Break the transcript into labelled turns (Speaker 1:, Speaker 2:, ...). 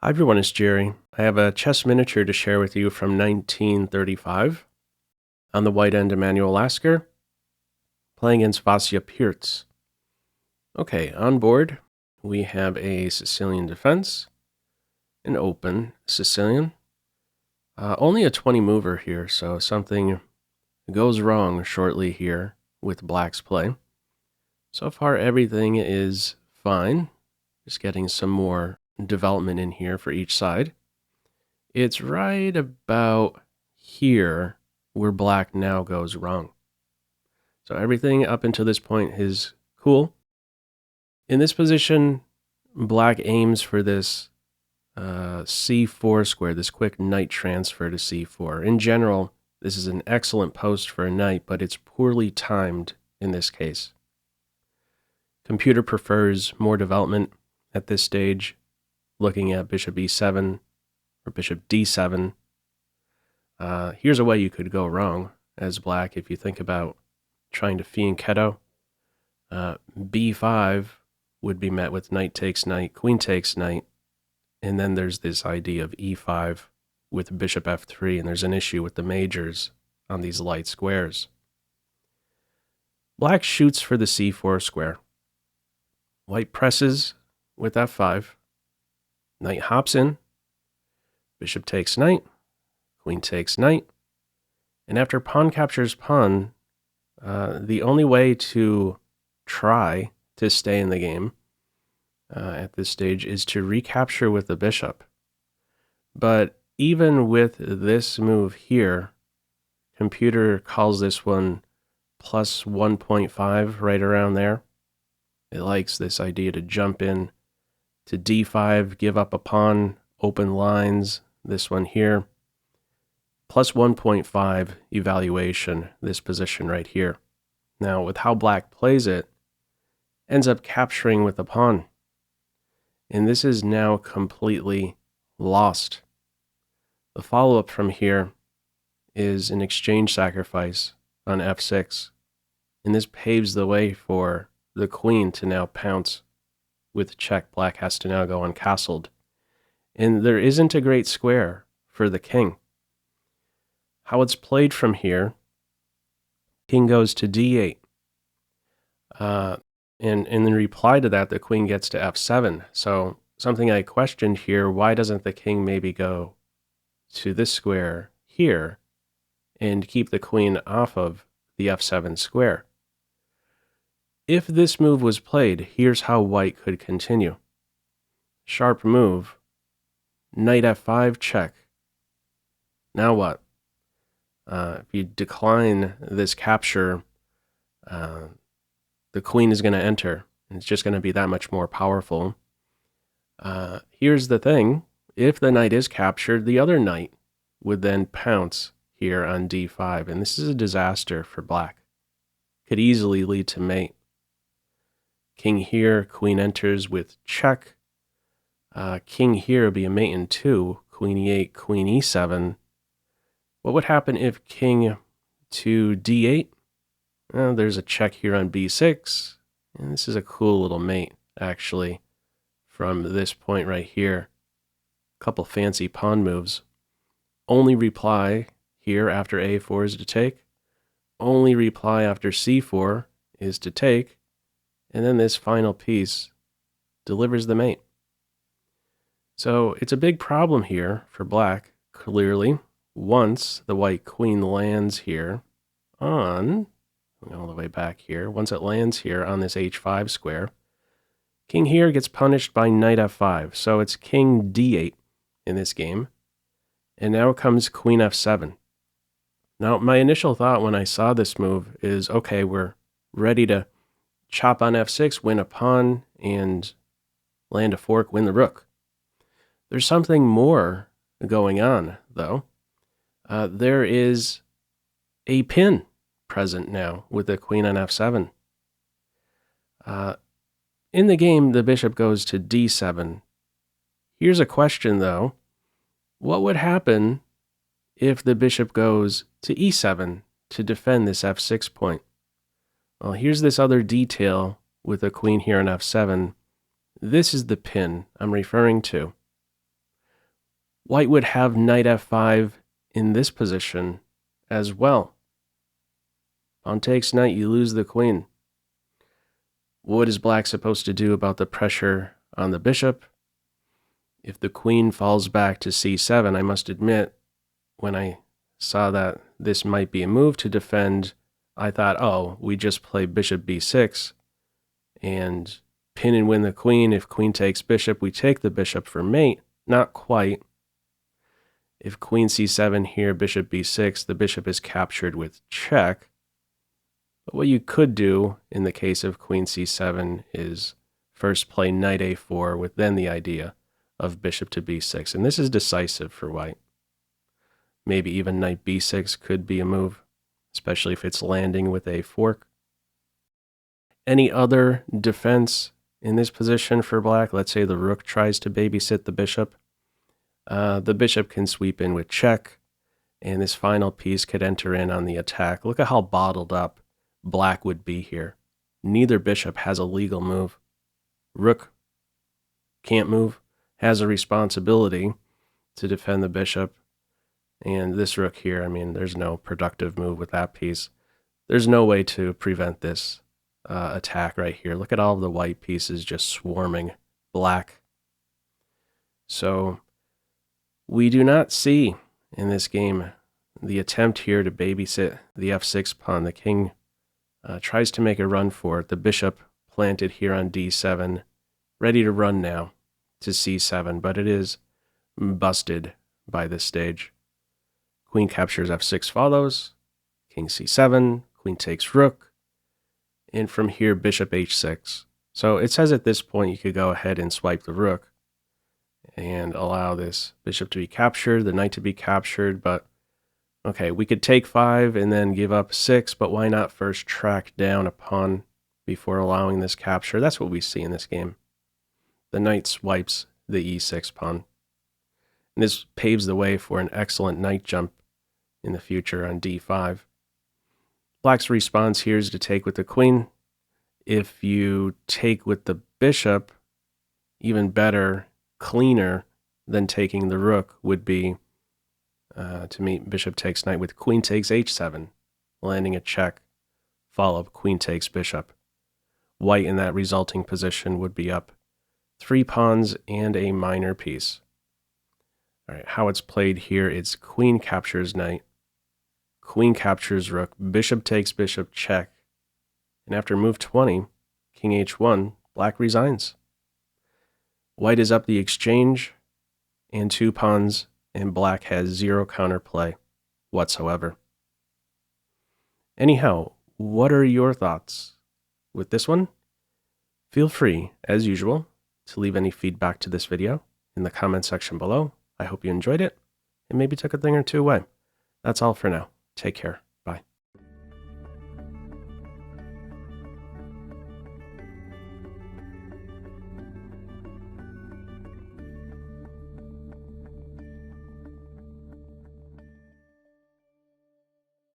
Speaker 1: Hi everyone, it's Jerry. I have a chess miniature to share with you from 1935. On the white end, Emanuel Lasker, playing against Vasja Pirc. Okay, on board, we have a Sicilian defense, an open Sicilian. Only a 20 mover here, so something goes wrong shortly here with Black's play. So far, everything is fine. Just getting some more development in here for each side. It's right about here where Black now goes wrong. So everything up until this point is cool. In this position, Black aims for this c4 square, this quick knight transfer to c4. In general, this is an excellent post for a knight, but it's poorly timed in this case. Computer prefers more development at this stage, looking at bishop e7 or bishop d7. Here's a way you could go wrong as Black if you think about trying to fee and Keto. b5 would be met with knight takes knight, queen takes knight, and then there's this idea of e5 with bishop f3, and there's an issue with the majors on these light squares. Black shoots for the c4 square. White presses with f5. Knight hops in. Bishop takes knight. Queen takes knight. And after pawn captures pawn, the only way to try to stay in the game at this stage is to recapture with the bishop. But even with this move here, computer calls this one plus 1.5, right around there. It likes this idea to jump in to d5, give up a pawn, open lines, this one here. Plus 1.5 evaluation, this position right here. Now, with how Black plays it, ends up capturing with the pawn. And this is now completely lost. The follow-up from here is an exchange sacrifice on f6. And this paves the way for the queen to now pounce. With check, Black has to now go uncastled. And there isn't a great square for the king. How it's played from here, king goes to d8. And in reply to that, the queen gets to f7. So something I questioned here, why doesn't the king maybe go to this square here and keep the queen off of the f7 square? If this move was played, here's how White could continue. Sharp move. Knight f5 check. Now what? If you decline this capture, the queen is going to enter, and it's just going to be that much more powerful. Here's the thing. If the knight is captured, the other knight would then pounce here on d5, and this is a disaster for Black. Could easily lead to mate. King here, queen enters with check. King here would be a mate in 2, queen e8, queen e7. What would happen if king to d8? There's a check here on b6, and this is a cool little mate, actually, from this point right here. A couple fancy pawn moves. Only reply here after a4 is to take. Only reply after c4 is to take. And then this final piece delivers the mate. So it's a big problem here for Black, clearly. Once the white queen lands here on, all the way back here, once it lands here on this h5 square, king here gets punished by knight f5. So it's king d8 in this game. And now comes queen f7. Now, my initial thought when I saw this move is, okay, we're ready to chop on f6, win a pawn, and land a fork, win the rook. There's something more going on, though. There is a pin present now with the queen on f7. In the game, the bishop goes to d7. Here's a question, though. What would happen if the bishop goes to e7 to defend this f6 point? Well, here's this other detail with the queen here on f7. This is the pin I'm referring to. White would have knight f5 in this position as well. Pawn takes knight, you lose the queen. What is black supposed to do about the pressure on the bishop? If the queen falls back to c7, I must admit, when I saw that this might be a move to defend, I thought, oh, we just play bishop b6 and pin and win the queen. If queen takes bishop, we take the bishop for mate. Not quite. If queen c7 here, bishop b6, the bishop is captured with check. But what you could do in the case of queen c7 is first play knight a4 with then the idea of bishop to b6. And this is decisive for white. Maybe even knight b6 could be a move, especially if it's landing with a fork. Any other defense in this position for black? Let's say the rook tries to babysit the bishop. The bishop can sweep in with check, and this final piece could enter in on the attack. Look at how bottled up black would be here. Neither bishop has a legal move. Rook can't move, has a responsibility to defend the bishop. And this rook here, I mean, there's no productive move with that piece. There's no way to prevent this attack right here. Look at all of the white pieces just swarming black. So we do not see in this game the attempt here to babysit the f6 pawn. The king tries to make a run for it. The bishop planted here on d7, ready to run now to c7, but it is busted by this stage. Queen captures f6 follows, king c7, queen takes rook, and from here bishop h6. So it says at this point you could go ahead and swipe the rook and allow this bishop to be captured, the knight to be captured, but okay, we could take 5 and then give up 6, but why not first track down a pawn before allowing this capture? That's what we see in this game. The knight swipes the e6 pawn. And this paves the way for an excellent knight jump in the future on d5. Black's response here is to take with the queen. If you take with the bishop, even better, cleaner than taking the rook would be to meet bishop takes knight with queen takes h7, landing a check, followed queen takes bishop. White in that resulting position would be up 3 pawns and a minor piece. All right, how it's played here, it's queen captures knight, queen captures rook, bishop takes bishop, check, and after move 20, king h1, black resigns. White is up the exchange and 2 pawns, and black has 0 counterplay whatsoever. Anyhow, what are your thoughts with this one? Feel free, as usual, to leave any feedback to this video in the comment section below. I hope you enjoyed it and maybe took a thing or two away. That's all for now. Take care.